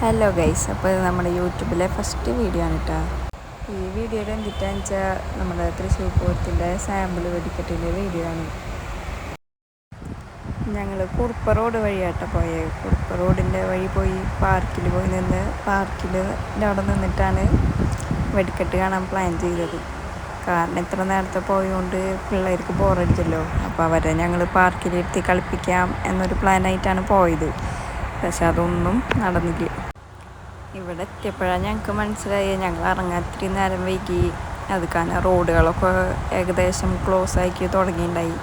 Hello guys, അപ്പോൾ ഇത് നമ്മുടെ യൂട്യൂബിലെ ഫസ്റ്റ് വീഡിയോ ആണ് കേട്ടോ. ഈ വീഡിയോയിൽ എന്തിട്ടാന്ന് വെച്ചാൽ നമ്മുടെ തൃശ്ശൂർ പൂരത്തിൻ്റെ സാമ്പിൾ വെടിക്കെട്ടിൻ്റെ വീഡിയോ ആണ്. ഞങ്ങൾ കുറുപ്പ റോഡ് വഴിയാട്ടോ പോയത്. കുറുപ്പ റോഡിൻ്റെ വഴി പോയി പാർക്കിൽ പോയി നിന്ന് പാർക്കിൽ അവിടെ നിന്നിട്ടാണ് വെടിക്കെട്ട് കാണാൻ പ്ലാൻ ചെയ്തത്. കാരണം ഇത്ര നേരത്തെ പോയതുകൊണ്ട് പിള്ളേർക്ക് ബോറടിച്ചല്ലോ. അപ്പോൾ അവരെ ഞങ്ങൾ പാർക്കിലിരുത്തി കളിപ്പിക്കാം എന്നൊരു പ്ലാനായിട്ടാണ് പോയത്. പക്ഷെ അതൊന്നും നടന്നില്ല. ഇവിടെ എത്തിയപ്പോഴാണ് ഞങ്ങൾക്ക് മനസ്സിലായി ഞങ്ങൾ ഇറങ്ങാൻ ഇത്തിരി നേരം വൈകി. അത് കാരണം റോഡുകളൊക്കെ ഏകദേശം ക്ലോസ് ആക്കി തുടങ്ങിയിട്ടുണ്ടായി.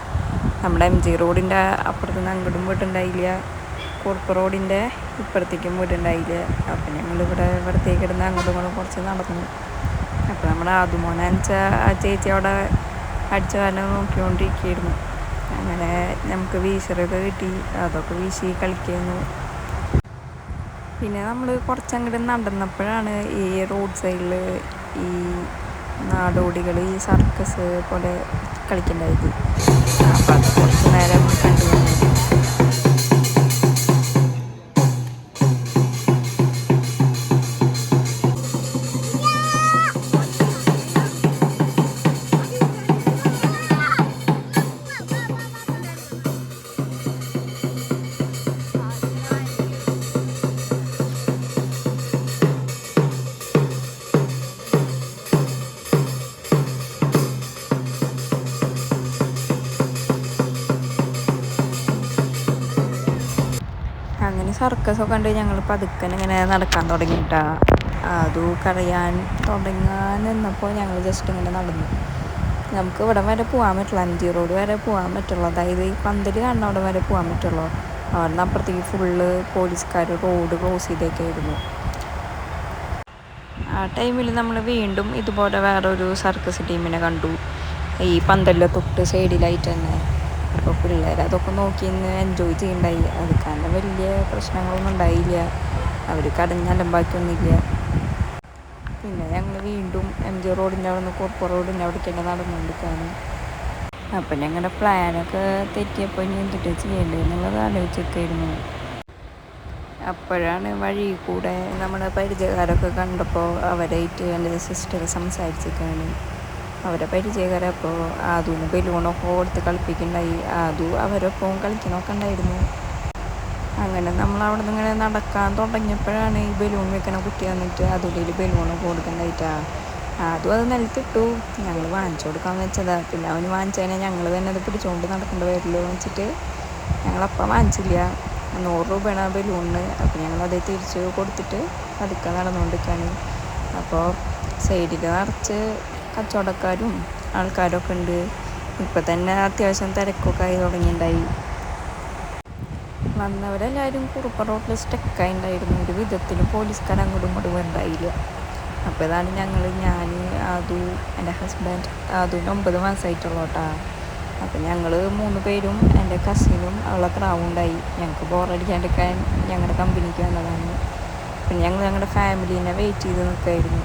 നമ്മുടെ MG റോഡിൻ്റെ അപ്പുറത്ത് നിന്ന് അങ്ങോട്ടും വീട്ടുണ്ടായില്ല, കുറുപ്പ് റോഡിൻ്റെ ഇപ്പുറത്തേക്കും വീട്ടുണ്ടായില്ല. അപ്പം ഞങ്ങളിവിടെ ഇവിടത്തേക്ക് ഇടുന്ന അങ്ങോട്ടും ഇങ്ങോട്ടും കുറച്ച് നടന്നു. അപ്പോൾ നമ്മുടെ ആദ്യമോനാന്ന് വെച്ചാൽ ആ ചേച്ചി അവിടെ അടിച്ചു കാലം നോക്കിക്കൊണ്ടിരിക്കുകയായിരുന്നു. അങ്ങനെ നമുക്ക് വീശറൊക്കെ കിട്ടി, അതൊക്കെ വീശി കളിക്കുന്നു. പിന്നെ നമ്മൾ കുറച്ചങ്ങോട്ട് നടന്നപ്പോഴാണ് ഈ റോഡ് സൈഡിൽ ഈ നാടോടികൾ ഈ സർക്കസ് പോലെ കളിക്കുന്നുണ്ടായത്. അപ്പോൾ അത് കുറച്ച് നേരം കണ്ടു. അങ്ങനെ സർക്കസൊക്കെ കണ്ട് ഞങ്ങൾ പതുക്കെ ഇങ്ങനെ നടക്കാൻ തുടങ്ങിയിട്ടാ. അതും കരയാൻ തുടങ്ങാൻ നിന്നപ്പോൾ ഞങ്ങൾ ജസ്റ്റ് ഇങ്ങനെ നടന്നു. നമുക്ക് ഇവിടെ വരെ പോകാൻ പറ്റുള്ളൂ, MG റോഡ് വരെ പോകാൻ പറ്റുള്ളൂ. അതായത് ഈ പന്തൽ കാണുന്ന അവിടെ വരെ പോകാൻ പറ്റുള്ളൂ. അവിടെ നിന്ന് അപ്പുറത്തേക്ക് ഫുള്ള് പോലീസുകാർ റോഡ് ക്ലോസ് ചെയ്തേക്കായിരുന്നു. ആ ടൈമിൽ നമ്മൾ വീണ്ടും ഇതുപോലെ വേറൊരു സർക്കസ് ടീമിനെ കണ്ടു, ഈ പന്തലിലെ തൊട്ട് സൈഡിലായിട്ട് തന്നെ. അപ്പോൾ പിള്ളേർ അതൊക്കെ നോക്കി ഇന്ന് എൻജോയ് ചെയ്യുന്നുണ്ടായി. അത് കാരണം വലിയ പ്രശ്നങ്ങളൊന്നും ഉണ്ടായില്ല, അവർ കടഞ്ഞലമ്പാക്കിയൊന്നുമില്ല. പിന്നെ ഞങ്ങൾ വീണ്ടും MG റോഡിൻ്റെ അവിടെ നിന്ന് കുറുപ്പ് റോഡിൻ്റെ അവിടേക്ക് തന്നെ നടന്നുകൊണ്ടിരിക്കുകയാണ്. അപ്പം ഞങ്ങളുടെ പ്ലാനൊക്കെ തെറ്റിയപ്പോൾ ഇനി എന്തിട്ട് ചെയ്യേണ്ടത് എന്നുള്ളത് ആലോചിച്ചൊക്കെയായിരുന്നു. അപ്പോഴാണ് വഴി കൂടെ നമ്മുടെ പരിചയക്കാരൊക്കെ കണ്ടപ്പോൾ അവരായിട്ട് എൻ്റെ സിസ്റ്റർ സംസാരിച്ചിരിക്കുകയാണ്. അവരെ പരിചയക്കാരെ അപ്പോൾ ആദുവിന് ബലൂണൊക്കെ കൊടുത്ത് കളിപ്പിക്കുന്നുണ്ടായി. ആദു അവരൊപ്പം കളിക്കണമൊക്കെ ഉണ്ടായിരുന്നു. അങ്ങനെ നമ്മൾ അവിടെ നിന്ന് ഇങ്ങനെ നടക്കാൻ തുടങ്ങിയപ്പോഴാണ് ഈ ബലൂൺ വെക്കണ കുട്ടി വന്നിട്ട് അതുള്ളിൽ ബലൂണൊക്കെ കൊടുക്കണ്ടായിട്ടാണ്. ആദു അത് നിലത്തിട്ടു. ഞങ്ങൾ വാങ്ങിച്ചു കൊടുക്കാമെന്ന് വെച്ചതാ. പിന്നെ അവന് വാങ്ങിച്ചതിനെ ഞങ്ങൾ തന്നെ അത് പിടിച്ചുകൊണ്ട് നടക്കേണ്ടി വരില്ലോ എന്ന് വെച്ചിട്ട് ഞങ്ങളപ്പം വാങ്ങിച്ചില്ല. 100 രൂപയാണ് ബലൂണിന്. അപ്പോൾ ഞങ്ങളത് തിരിച്ച് കൊടുത്തിട്ട് പതുക്കെ നടന്നുകൊണ്ടിരിക്കുകയാണ്. അപ്പോൾ സൈഡിൽ നിറച്ച് കച്ചവടക്കാരും ആൾക്കാരൊക്കെ ഉണ്ട്. ഇപ്പം തന്നെ അത്യാവശ്യം തിരക്കൊക്കെ ആയി തുടങ്ങിയിട്ടുണ്ടായി. വന്നവരെല്ലാവരും കുറുപ്പ റോഡിൽ സ്റ്റക്കായി ഉണ്ടായിരുന്നു. ഒരു വിധത്തിലും പോലീസുകാർ അങ്ങോട്ടും ഇങ്ങോട്ടും ഉണ്ടായില്ല. അപ്പോൾ ഇതാണ് ഞാൻ ആദു, എൻ്റെ ഹസ്ബൻഡ്. ആദുവിന് 9 മാസമായിട്ടുള്ളൂ കേട്ടോ. അപ്പോൾ ഞങ്ങൾ 3 പേരും എൻ്റെ കസിനും അവളെ പ്രാവുണ്ടായി. ഞങ്ങൾക്ക് ബോറടിക്കാണ്ടിരിക്കാൻ ഞങ്ങളുടെ കമ്പനിക്ക് വന്നതാണ്. പിന്നെ ഞങ്ങൾ ഞങ്ങളുടെ ഫാമിലീനെ വെയിറ്റ് ചെയ്ത് നിൽക്കുമായിരുന്നു.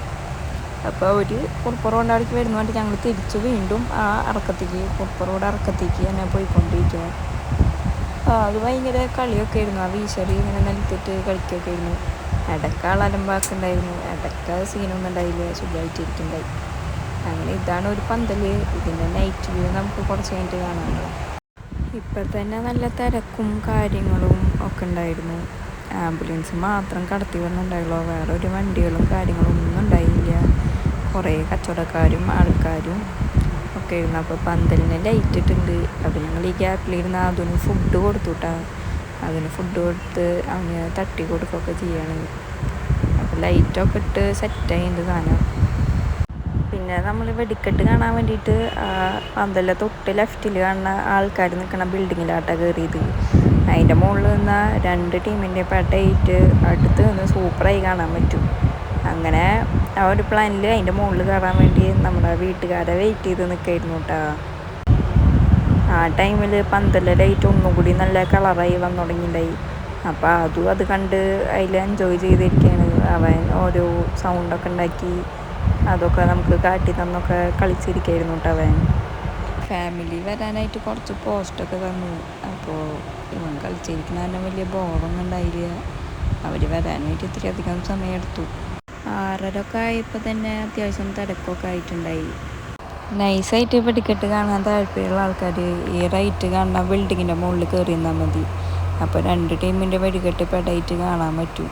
അപ്പോൾ അവർ കുറുപ്പ് റോഡ് അവിടേക്ക് വരുന്നതുകൊണ്ട് ഞങ്ങൾ തിരിച്ച് വീണ്ടും ആ ഇറക്കത്തേക്ക് കുറുപ്പ് റോഡ് ഇറക്കത്തേക്ക് തന്നെ പോയിക്കൊണ്ടിരിക്കുക. അത് ഭയങ്കര കളിയൊക്കെ ആയിരുന്നു. ആ വീശറി ഇങ്ങനെ നിലത്തിട്ട് കളിക്കുകയൊക്കെ ആയിരുന്നു. ഇടയ്ക്ക് അലമ്പാക്കുണ്ടായിരുന്നു, ഇടയ്ക്ക് സീനൊന്നും ഉണ്ടായില്ല, സുഖമായിട്ടിരിക്കുന്നുണ്ടായി. അങ്ങനെ ഇതാണ് ഒരു പന്തൽ. ഇതിൻ്റെ നൈറ്റ് വ്യൂ നമുക്ക് കുറച്ച് കഴിഞ്ഞിട്ട് കാണാമല്ലോ. ഇപ്പം തന്നെ നല്ല തിരക്കും കാര്യങ്ങളും ഒക്കെ ഉണ്ടായിരുന്നു. ആംബുലൻസ് മാത്രം കടത്തി വന്നിട്ടുണ്ടായുള്ളൂ, വേറെ ഒരു വണ്ടികളും കാര്യങ്ങളും ഒന്നും ഉണ്ടായില്ല. കുറേ കച്ചവടക്കാരും ആൾക്കാരും ഒക്കെ ആയിരുന്നു. അപ്പോൾ പന്തലിന് ലൈറ്റ് ഇട്ടുണ്ട്. അപ്പോൾ ഞങ്ങൾ ഈ ഗ്യാപ്പിലിരുന്ന് അതിന് ഫുഡ് കൊടുത്തുട്ടാ. അതിന് ഫുഡ് കൊടുത്ത് അവന് തട്ടി കൊടുക്കുകയൊക്കെ ചെയ്യാണ്. അപ്പോൾ ലൈറ്റൊക്കെ ഇട്ട് സെറ്റായിട്ടുണ്ട് സാധനം. പിന്നെ നമ്മൾ വെടിക്കെട്ട് കാണാൻ വേണ്ടിയിട്ട് പന്തലിലെ തൊട്ട് ലെഫ്റ്റിൽ കാണുന്ന ആൾക്കാർ നിൽക്കുന്ന ബിൽഡിങ്ങിലാട്ടാണ് കയറിയത്. അതിൻ്റെ മുകളിൽ നിന്ന് 2 ടീമിൻ്റെ ഡേറ്റ് അടുത്ത് നിന്ന് സൂപ്പറായി കാണാൻ പറ്റും. അങ്ങനെ ആ ഒരു പ്ലാനിൽ അതിൻ്റെ മുകളിൽ കയറാൻ വേണ്ടി നമ്മുടെ വീട്ടുകാരെ വെയിറ്റ് ചെയ്ത് നിൽക്കായിരുന്നു കേട്ടോ. ആ ടൈമിൽ പന്തലിലെ ലൈറ്റ് ഒന്നും കൂടി നല്ല കളറായി വന്നു തുടങ്ങിയിട്ടുണ്ടായി. അപ്പോൾ അതും അത് കണ്ട് അതിൽ എൻജോയ് ചെയ്തിരിക്കുകയാണ്. അവൻ ഓരോ സൗണ്ടൊക്കെ ഉണ്ടാക്കി അതൊക്കെ നമുക്ക് കാട്ടി തന്നൊക്കെ കളിച്ചിരിക്കുകയായിരുന്നു കേട്ടോ അവൻ. ഫാമിലി വരാനായിട്ട് കുറച്ച് പോസ്റ്റൊക്കെ തന്നു. അപ്പോൾ ഇവൻ കളിച്ചിരിക്കുന്ന തന്നെ വലിയ ബോറൊന്നും ഉണ്ടായില്ല. അവർ വരാനായിട്ട് ഇത്തിരി അധികം സമയമെടുത്തു. 6:30 ആയപ്പോൾ തന്നെ അത്യാവശ്യം തിരക്കൊക്കെ ആയിട്ടുണ്ടായി. നൈസായിട്ട് വെടിക്കെട്ട് കാണാൻ താല്പര്യമുള്ള ആൾക്കാർ ഈ റൈറ്റ് കാണുന്ന ബിൽഡിങ്ങിൻ്റെ മുകളിൽ കയറി നിന്നാൽ മതി. അപ്പോൾ 2 ടീമിൻ്റെ വെടിക്കെട്ട് പെടായിട്ട് കാണാൻ പറ്റും.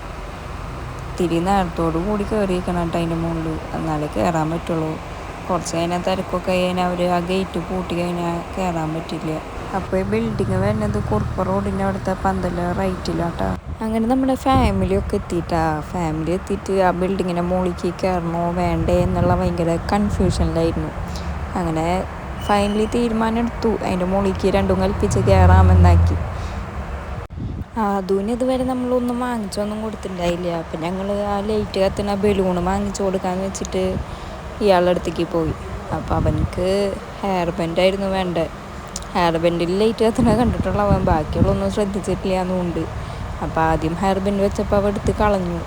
ഇത്തിരി നേരത്തോടു കൂടി കയറിയിരിക്കണം കേട്ടോ അതിൻ്റെ മുകളിൽ, എന്നാലേ കയറാൻ പറ്റുള്ളൂ. കുറച്ച് കഴിഞ്ഞാൽ തിരക്കൊക്കെ കഴിഞ്ഞാൽ അവർ ആ ഗേറ്റ് പൂട്ടി കഴിഞ്ഞാൽ കയറാൻ പറ്റില്ല. അപ്പോൾ ഈ ബിൽഡിങ് വരുന്നത് കുറുപ്പ റോഡിൻ്റെ അവിടുത്തെ പന്തൽ റൈറ്റിലാട്ടോ. അങ്ങനെ നമ്മുടെ ഫാമിലിയൊക്കെ എത്തിയിട്ട് ആ ബിൽഡിങ്ങിൻ്റെ മുകളിലേക്ക് കയറണോ വേണ്ടേ എന്നുള്ള ഭയങ്കര കൺഫ്യൂഷനിലായിരുന്നു. അങ്ങനെ ഫൈനലി തീരുമാനം എടുത്തു, അതിൻ്റെ മുകളിലേക്ക് രണ്ടും കൽപ്പിച്ച് കയറാമെന്നാക്കി. അതുവിന് ഇതുവരെ നമ്മളൊന്നും വാങ്ങിച്ചൊന്നും കൊടുത്തിട്ടുണ്ടായില്ല. അപ്പം ഞങ്ങൾ ആ ലൈറ്റ് കത്തുന്ന ബലൂൺ വാങ്ങിച്ചു കൊടുക്കാമെന്ന് വെച്ചിട്ട് ഇയാളുടെ അടുത്തേക്ക് പോയി. അപ്പോൾ അവനക്ക് ഹെയർ ബാൻഡായിരുന്നു വേണ്ടത്. ഹെയർ ബാൻഡിൽ ലൈറ്റ് കത്തുന്ന കണ്ടിട്ടുള്ള അവൻ ബാക്കിയുള്ളൊന്നും ശ്രദ്ധിച്ചിട്ടില്ല എന്നുണ്ട്. അപ്പോൾ ആദ്യം ഹെയർ ബാൻഡ് വെച്ചപ്പോൾ അവ എടുത്ത് കളഞ്ഞു.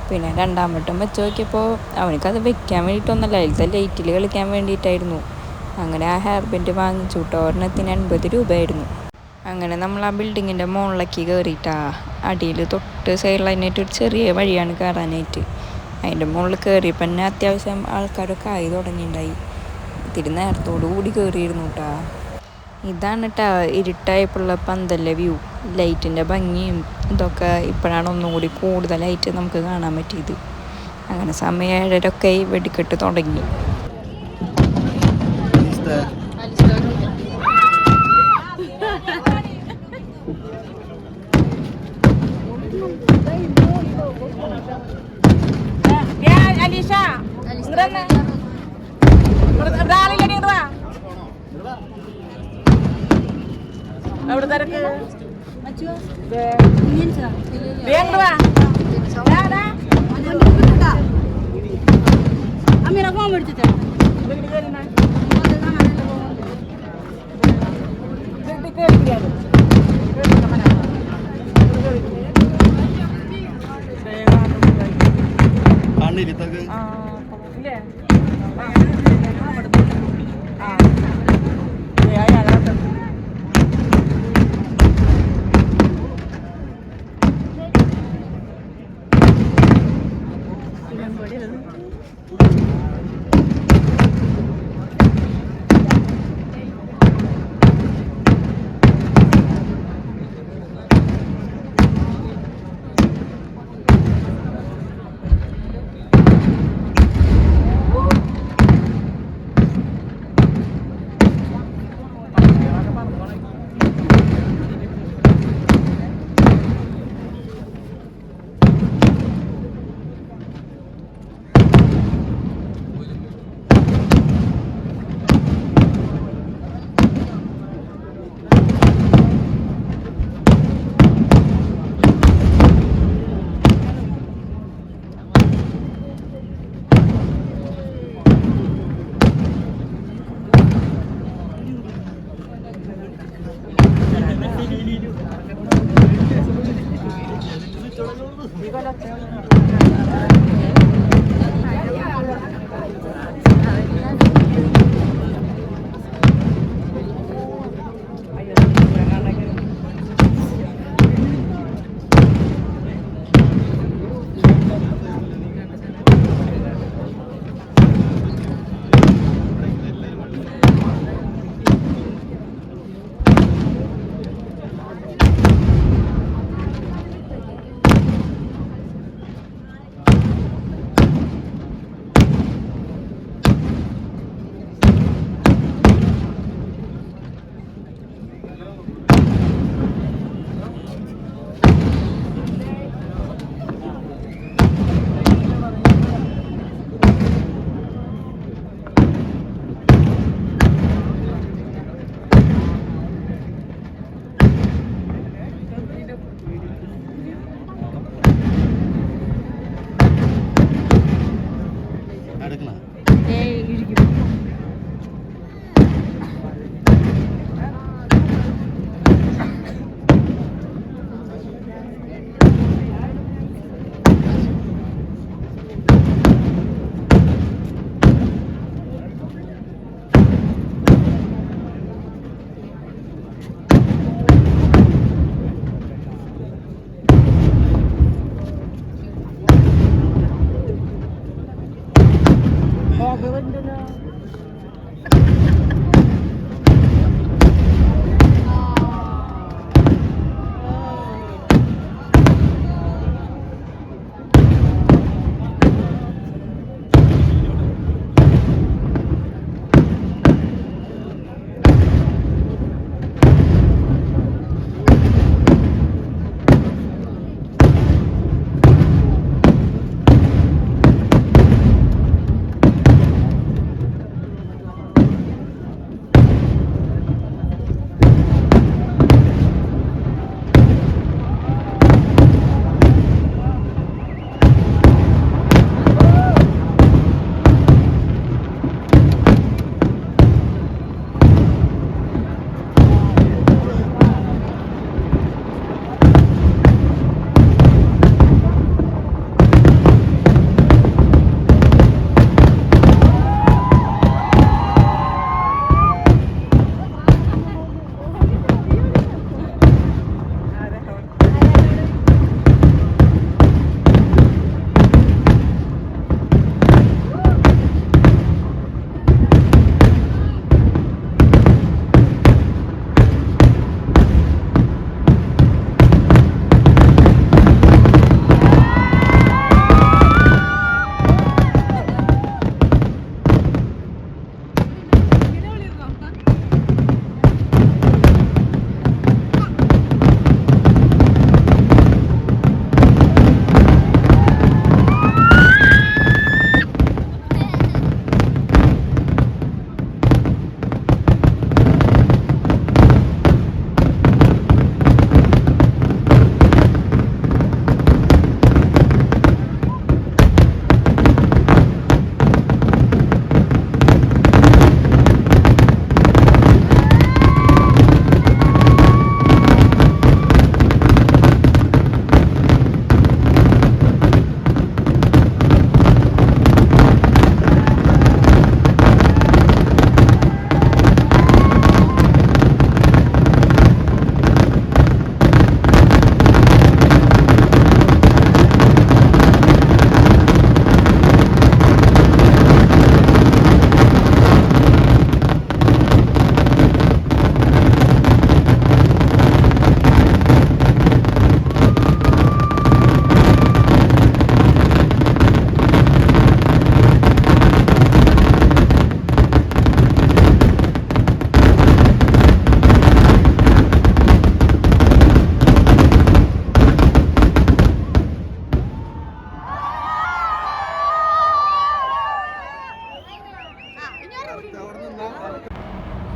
പിന്നെ രണ്ടാമട്ടും വെച്ച് നോക്കിയപ്പോൾ അവനക്കത് വെക്കാൻ വേണ്ടിയിട്ടൊന്നല്ല, അതിലത്തെ ലൈറ്റിൽ കളിക്കാൻ വേണ്ടിയിട്ടായിരുന്നു. അങ്ങനെ ആ ഹെയർ ബാൻഡ് വാങ്ങിച്ചു കേട്ടോ. ഒരെണ്ണത്തിന് 80 രൂപയായിരുന്നു. അങ്ങനെ നമ്മൾ ആ ബിൽഡിങ്ങിൻ്റെ മുകളിലേക്ക് കയറിയിട്ടാ. അടിയിൽ തൊട്ട് സൈഡിലായിട്ട് ഒരു ചെറിയ വഴിയാണ് കയറാനായിട്ട്. അതിൻ്റെ മുകളിൽ കയറിയപ്പോൾ തന്നെ അത്യാവശ്യം ആൾക്കാരൊക്കെ ആയി തുടങ്ങിയിട്ടുണ്ടായി. ഇത്തിരി നേരത്തോടു കൂടി കയറിയിരുന്നു കേട്ടോ. ഇതാണ് കേട്ടോ ഇരുട്ടായപ്പോഴുള്ള പന്തലിലെ വ്യൂ. ലൈറ്റിൻ്റെ ഭംഗിയും ഇതൊക്കെ ഇപ്പോഴാണ് ഒന്നും കൂടി കൂടുതലായിട്ട് നമുക്ക് കാണാൻ പറ്റിയത്. അങ്ങനെ സമയം 7:30 വെടിക്കെട്ട് തുടങ്ങി.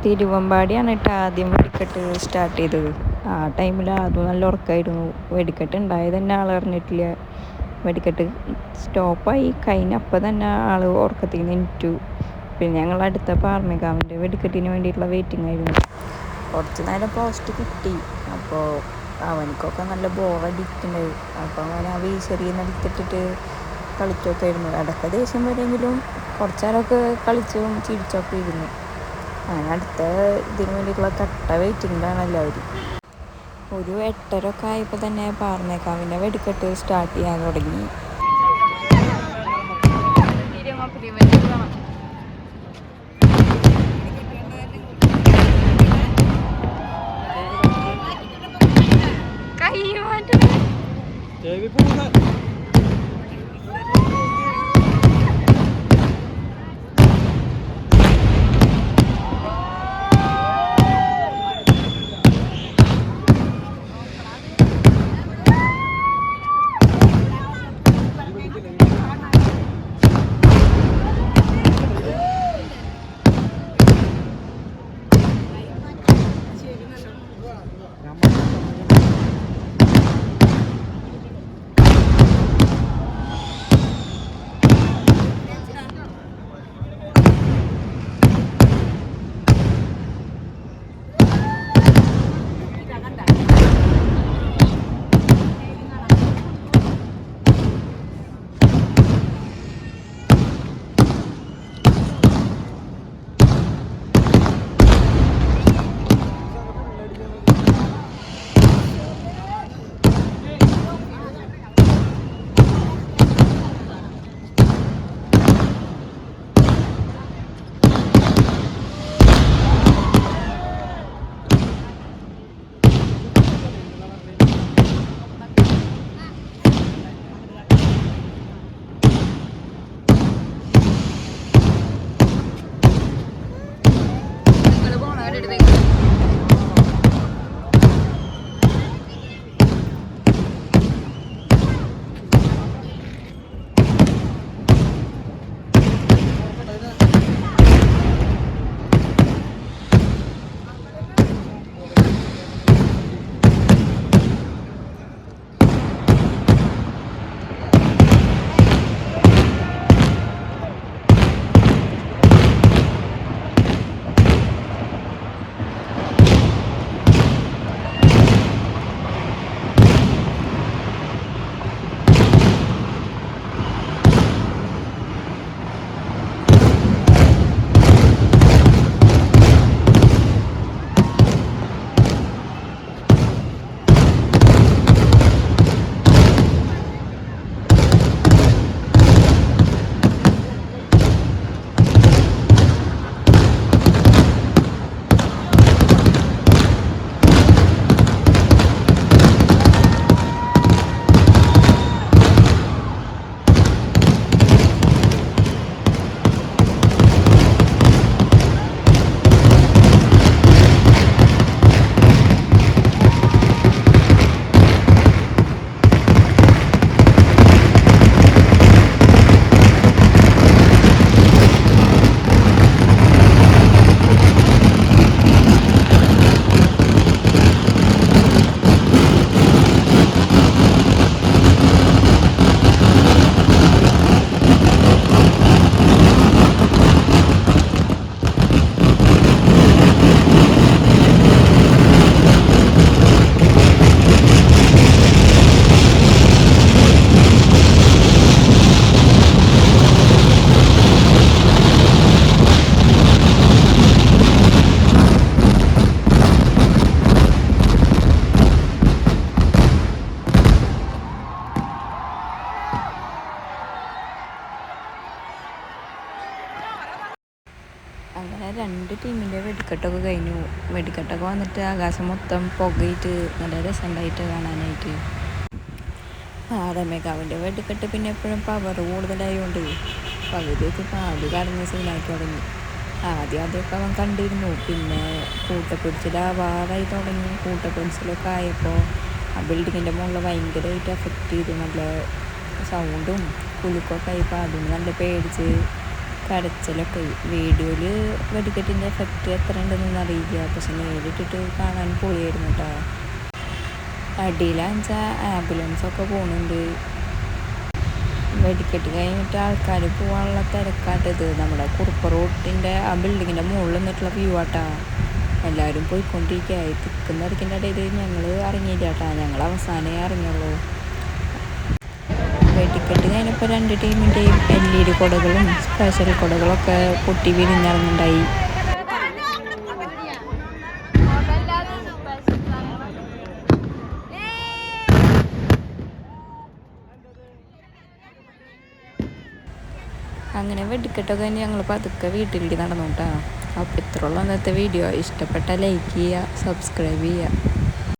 തിരുവമ്പാടിയാണ് കേട്ടോ ആദ്യം വെടിക്കെട്ട് സ്റ്റാർട്ട് ചെയ്തത്. ആ ടൈമിൽ അതും നല്ല ഉറക്കമായിരുന്നു. വെടിക്കെട്ട് ഉണ്ടായത് തന്നെ ആൾ അറിഞ്ഞിട്ടില്ല. വെടിക്കെട്ട് സ്റ്റോപ്പായി കഴിഞ്ഞപ്പോൾ തന്നെ ആൾ ഉറക്കത്തിൽ നിന്ന് എണീറ്റു. പിന്നെ ഞങ്ങൾ അടുത്ത പാർമേക്കാവിൻ്റെ വെടിക്കെട്ടിന് വേണ്ടിയിട്ടുള്ള വെയിറ്റിംഗ് ആയിരുന്നു. കുറച്ച് നേരം പോസ്റ്റ് കിട്ടി. അപ്പോൾ അവനക്കൊക്കെ നല്ല ബോറടിക്കുന്നുണ്ടായി. അപ്പോൾ അവൻ ആ വീശെറിയുന്ന എടുത്തിട്ടിട്ട് കളിച്ചൊക്കെ ആയിരുന്നു. ഇടയ്ക്ക് ദേഷ്യം വരെങ്കിലും കുറച്ച് നേരമൊക്കെ കളിച്ചും ചിരിച്ചൊക്കെ ഇരുന്നു. അങ്ങനെ അടുത്ത ഇതിന് വേണ്ടിയിട്ടുള്ള കട്ട വെയിറ്റിങ്ങിലാണ് എല്ലാവരും. ഒരു 8:30 ഒക്കെ ആയപ്പോൾ തന്നെ പാർമേക്കാവിൻ്റെ വെടിക്കെട്ട് സ്റ്റാർട്ട് ചെയ്യാൻ തുടങ്ങി. അങ്ങനെ 2 ടീമിൻ്റെ വെടിക്കെട്ടൊക്കെ കഴിഞ്ഞു. വെടിക്കെട്ടൊക്കെ വന്നിട്ട് ആകാശം മൊത്തം പുകയിട്ട് നല്ല രസമുണ്ടായിട്ട് കാണാനായിട്ട്. പാറമേക്കാവിൻ്റെ വെടിക്കെട്ട് പിന്നെ എപ്പോഴും പവർ കൂടുതലായതുകൊണ്ട് പകുതിയൊക്കെ പാടി കടന്ന് സീനാക്കി തുടങ്ങി. ആദ്യമൊക്കെ അവൻ കണ്ടിരുന്നു. പിന്നെ കൂട്ടപ്പിടിച്ചിലാവാറായി തുടങ്ങി. കൂട്ടപ്പിടിച്ചിലൊക്കെ ആയപ്പോൾ ആ ബിൽഡിങ്ങിൻ്റെ മുകളിൽ ഭയങ്കരമായിട്ട് എഫക്റ്റ് ചെയ്തു. നല്ല സൗണ്ടും കുലുക്കൊക്കെ ആയപ്പോൾ അതിന് നല്ല പേടിച്ച് കരച്ചിലൊക്കെ. വീഡിയോയിൽ വെടിക്കെട്ടിൻ്റെ എഫക്റ്റ് എത്ര ഉണ്ടെന്നൊന്നും അറിയില്ല, പക്ഷെ നേരിട്ടിട്ട് കാണാൻ പൊളിയായിരുന്നു കേട്ടോ. അടിയിലാണെച്ചാൽ ആംബുലൻസൊക്കെ പോകുന്നുണ്ട്. വെടിക്കെട്ട് കഴിഞ്ഞിട്ട് ആൾക്കാർ പോകാനുള്ള തിരക്കാട്ടത്. നമ്മുടെ കുറുപ്പ് റോഡിൻ്റെ ആ ബിൽഡിങ്ങിൻ്റെ മുകളിൽ നിന്നിട്ടുള്ള വ്യൂ ആട്ടാ. എല്ലാവരും പോയിക്കൊണ്ടിരിക്കുകയായി. തിക്കുന്ന തിരക്കിൻ്റെ ഇടയിൽ ഞങ്ങൾ ഇറങ്ങിയില്ല കേട്ടാ, ഞങ്ങൾ അവസാനമേ ഇറങ്ങിയുള്ളൂ. വെടിക്കെട്ട് കഴിഞ്ഞപ്പോൾ 2 ടീമിൻ്റെയും LED കുടകളും സ്പെഷ്യൽ കുടകളൊക്കെ പൊട്ടി വിരിഞ്ഞിറങ്ങുണ്ടായി. അങ്ങനെ വെടിക്കെട്ടൊക്കെ കഴിഞ്ഞ് ഞങ്ങൾ പതുക്കെ വീട്ടിലേക്ക് നടന്നു കേട്ടോ. അപ്പോൾ ഇത്രയുള്ള അന്നത്തെ വീഡിയോ. ഇഷ്ടപ്പെട്ട ലൈക്ക് ചെയ്യുക, സബ്സ്ക്രൈബ് ചെയ്യുക.